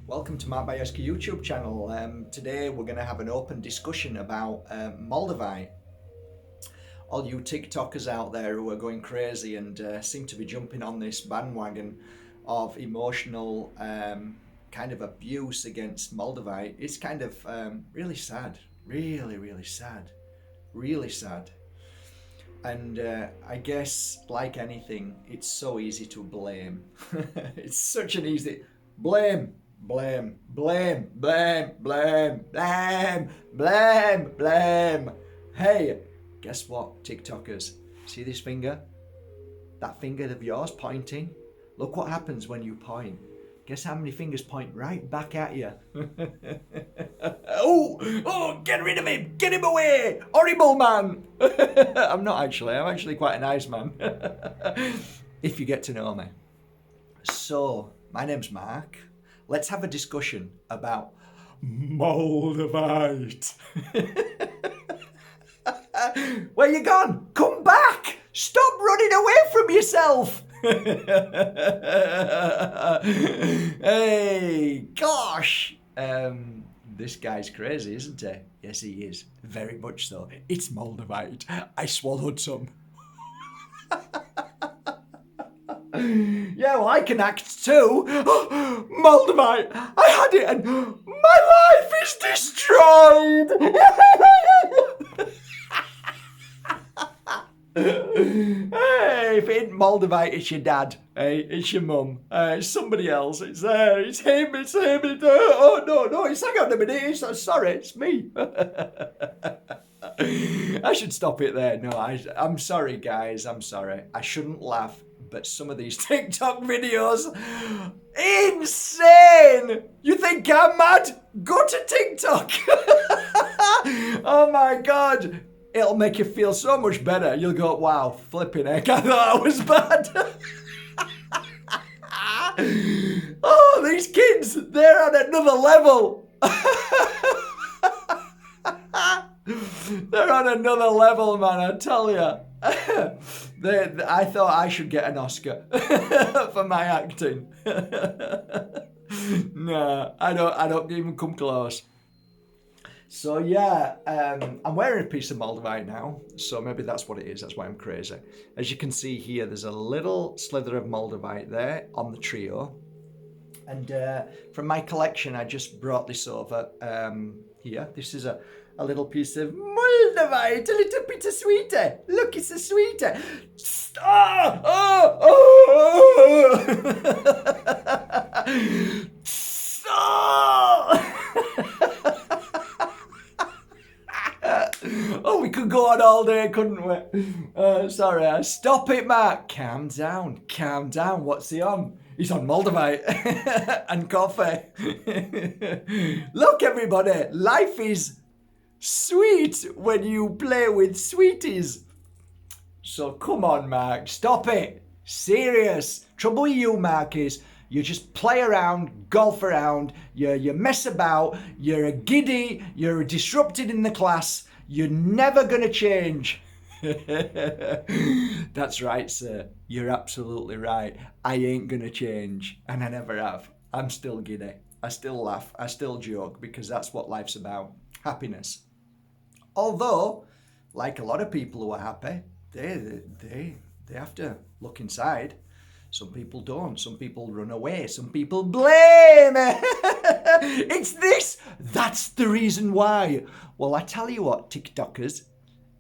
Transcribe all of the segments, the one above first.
Welcome to my Bajerski YouTube channel. Today we're going to have an open discussion about Moldavite. All you TikTokers out there who are going crazy and seem to be jumping on this bandwagon of emotional kind of abuse against Moldavite, it's kind of really sad. Really sad. Really sad. And I guess, like anything, it's so easy to blame. It's such an easy blame. Blame. Hey, guess what, TikTokers? See this finger? That finger of yours pointing? Look what happens when you point. Guess how many fingers point right back at you? Oh, get rid of him! Get him away! Horrible man! I'm actually quite a nice man. If you get to know me. So, my name's Mark. Let's have a discussion about Moldavite. Where you gone? Come back! Stop running away from yourself! Hey, gosh! This guy's crazy, isn't he? Yes, he is. Very much so. It's Moldavite. I swallowed some. Yeah, well, I can act too. Moldavite, I had it and my life is destroyed. Hey, if it ain't Moldavite, it's your dad. Hey, it's your mum. It's somebody else. It's there. It's him. Oh no! Hang on a minute. Sorry, it's me. I should stop it there. No, I'm sorry, guys. I'm sorry. I shouldn't laugh. But some of these TikTok videos, insane! You think I'm mad? Go to TikTok. Oh my God. It'll make you feel so much better. You'll go, wow, flipping heck, I thought I was bad. Oh, these kids, they're on another level. They're on another level, man, I tell you. I thought I should get an Oscar for my acting. No, I don't even come close. So yeah, I'm wearing a piece of Moldavite now, so maybe that's what it is. That's why I'm crazy. As you can see here, there's a little slither of Moldavite there on the trio. And from my collection, I just brought this over here. This is a little piece of Moldavite, a little bit of sweeter. Look, it's a sweeter. Oh, we could go on all day, couldn't we? Sorry, stop it, Mark. Calm down. What's he on? He's on Moldavite and coffee. Look, everybody, life is sweet when you play with sweeties. So come on, Mark, stop it. Serious. Trouble with you, Mark, is you just play around, golf around, you mess about, you're a giddy, you're disrupted in the class, you're never going to change. That's right, sir. You're absolutely right. I ain't going to change, and I never have. I'm still giddy. I still laugh. I still joke, because that's what life's about. Happiness. Although, like a lot of people who are happy, they have to look inside. Some people don't. Some people run away. Some people blame. It's this. That's the reason why. Well, I tell you what, TikTokers.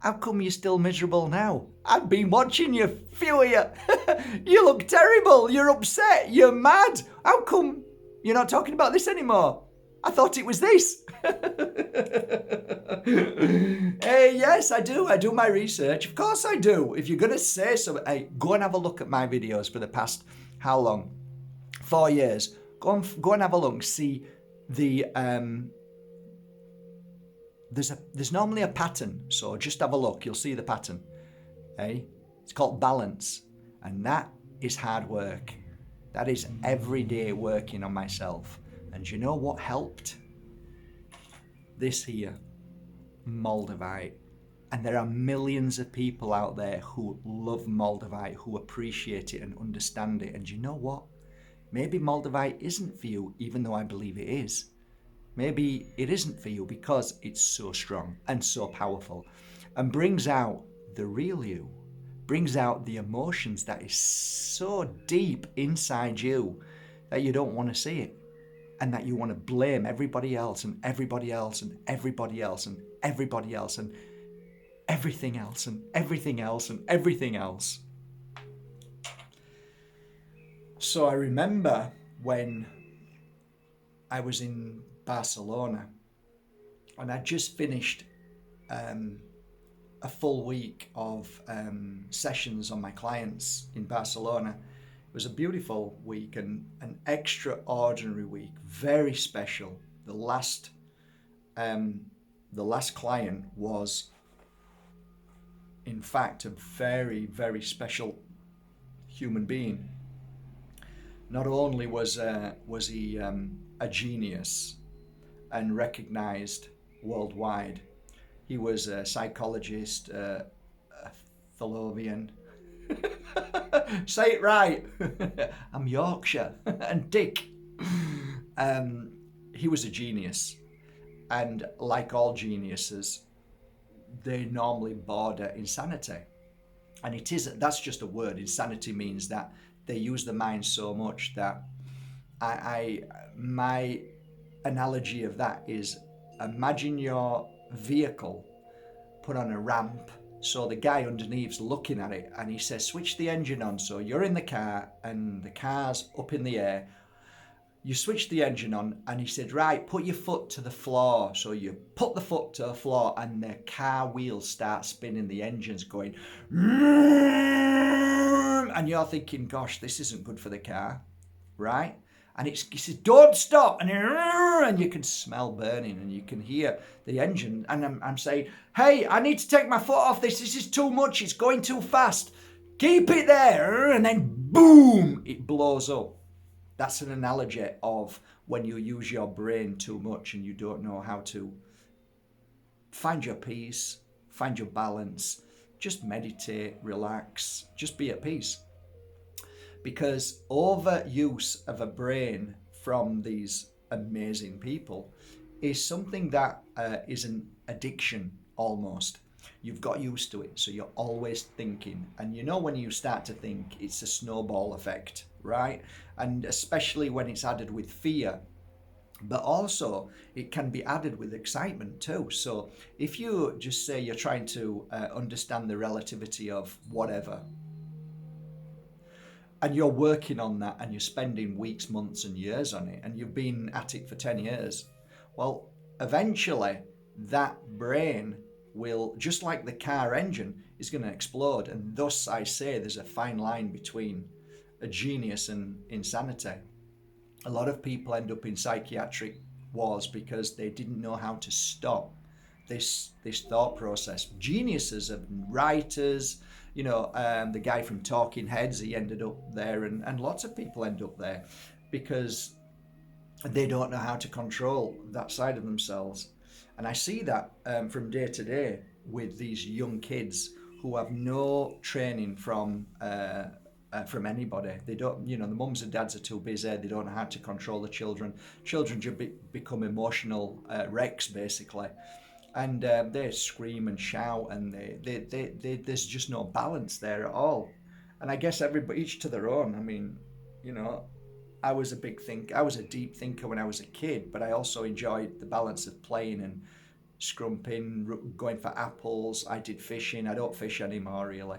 How come you're still miserable now? I've been watching you. Few of you. You look terrible. You're upset. You're mad. How come you're not talking about this anymore? I thought it was this. Hey, yes, I do. I do my research. Of course I do. If you're going to say so, hey, go and have a look at my videos for the past, how long? 4 years. Go and have a look. See the, there's normally a pattern. So just have a look. You'll see the pattern. Hey, it's called balance. And that is hard work. That is every day working on myself. And you know what helped? This here, Moldavite. And there are millions of people out there who love Moldavite, who appreciate it and understand it. And you know what? Maybe Moldavite isn't for you, even though I believe it is. Maybe it isn't for you because it's so strong and so powerful and brings out the real you, brings out the emotions that is so deep inside you that you don't want to see it and that you want to blame everybody else and everybody else and everybody else and everybody else and everything else and everything else and everything else. So I remember when I was in Barcelona and I just finished a full week of sessions on my clients in Barcelona. It was a beautiful week and an extraordinary week, very special. The last client was, in fact, a very, very special human being. Not only was he a genius and recognized worldwide, he was a psychologist, a theologian. Say it right. I'm Yorkshire and Dick. He was a genius, and like all geniuses, they normally border insanity. And that's just a word. Insanity means that they use the mind so much that my analogy of that is, imagine your vehicle put on a ramp, so the guy underneath's looking at it and he says, switch the engine on. So you're in the car and the car's up in the air. You switch the engine on and he said, right, put your foot to the floor. So you put the foot to the floor and the car wheels start spinning, the engine's going, and you're thinking, gosh, this isn't good for the car, right? And he says, don't stop. And you can smell burning and you can hear the engine. And I'm saying, hey, I need to take my foot off this. This is too much. It's going too fast. Keep it there. And then boom, it blows up. That's an analogy of when you use your brain too much and you don't know how to find your peace, find your balance. Just meditate, relax, just be at peace. Because overuse of a brain from these amazing people is something that is an addiction almost. You've got used to it, so you're always thinking. And you know, when you start to think, it's a snowball effect, right? And especially when it's added with fear. But also, it can be added with excitement too. So if you just say you're trying to understand the relativity of whatever, and you're working on that and you're spending weeks, months and years on it, and you've been at it for 10 years, well, eventually that brain will, just like the car engine, is going to explode. And thus I say there's a fine line between a genius and insanity. A lot of people end up in psychiatric wards because they didn't know how to stop this thought process. Geniuses of writers, you know, the guy from Talking Heads, he ended up there, and lots of people end up there because they don't know how to control that side of themselves. And I see that from day to day with these young kids who have no training from anybody. They don't, you know, the mums and dads are too busy. They don't know how to control the children. Children just become emotional wrecks, basically. And they scream and shout, and there's just no balance there at all. And I guess everybody, each to their own. I mean, you know, I was a deep thinker when I was a kid, but I also enjoyed the balance of playing and scrumping, going for apples. I did fishing. I don't fish anymore, really.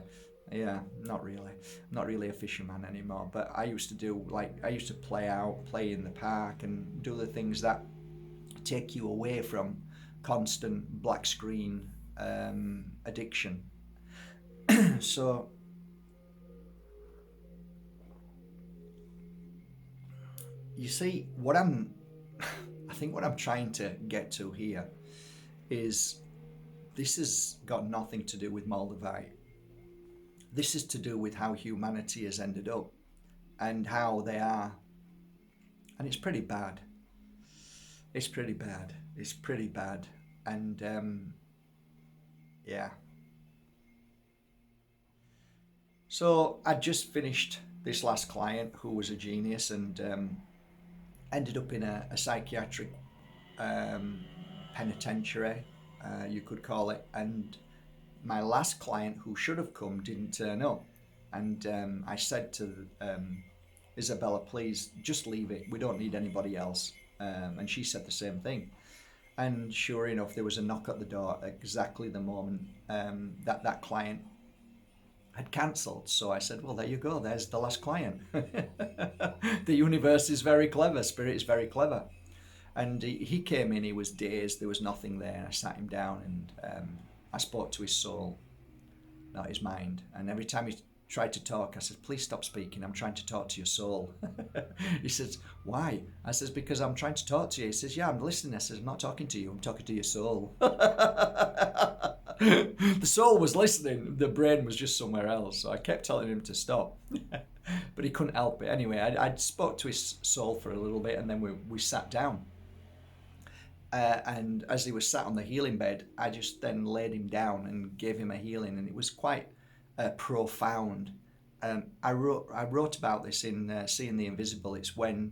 Yeah, not really. I'm not really a fisherman anymore, but I used to play in the park and do the things that take you away from constant black screen addiction. So you see, I think what I'm trying to get to here is, this has got nothing to do with Moldavite. This is to do with how humanity has ended up and how they are. And it's pretty bad. It's pretty bad. It's pretty bad. And yeah. So I just finished this last client, who was a genius and ended up in a psychiatric penitentiary, you could call it. And my last client, who should have come, didn't turn up. And I said to Isabella, please just leave it. We don't need anybody else. And she said the same thing. And sure enough, there was a knock at the door at exactly the moment that client had cancelled. So I said, well, there you go. There's the last client. The universe is very clever. Spirit is very clever. And he came in, he was dazed. There was nothing there. I sat him down and I spoke to his soul, not his mind. And every time he tried to talk, I said, please stop speaking. I'm trying to talk to your soul. He says, why? I says, because I'm trying to talk to you. He says, yeah, I'm listening. I says, I'm not talking to you. I'm talking to your soul. The soul was listening. The brain was just somewhere else. So I kept telling him to stop. But he couldn't help it. Anyway, I spoke to his soul for a little bit, and then we sat down. And as he was sat on the healing bed, I just then laid him down and gave him a healing, and it was quite profound. I wrote about this in Seeing the Invisible. It's when,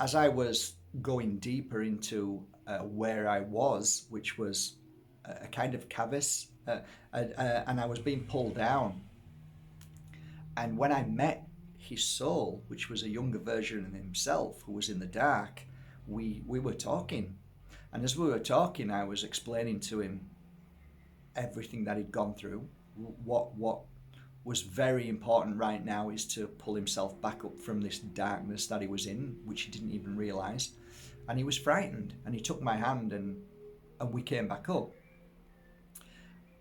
as I was going deeper into where I was, which was a kind of cavern, and I was being pulled down. And when I met his soul, which was a younger version of himself who was in the dark, we were talking. And as we were talking, I was explaining to him everything that he'd gone through. What was very important right now is to pull himself back up from this darkness that he was in, which he didn't even realize. And he was frightened, and he took my hand and we came back up.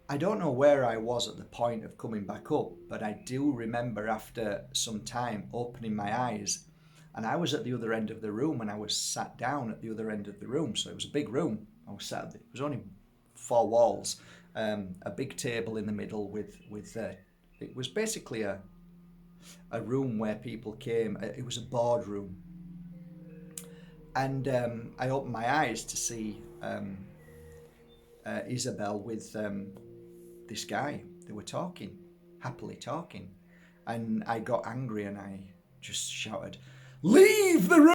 I don't know where I was at the point of coming back up, but I do remember after some time opening my eyes, and I was at the other end of the room, and I was sat down at the other end of the room. So it was a big room. I was sat. It was only 4 walls, a big table in the middle with it was basically a room where people came. It was a boardroom, and I opened my eyes to see Isabel with this guy. They were talking, happily talking, and I got angry and I just shouted, "Leave the room!"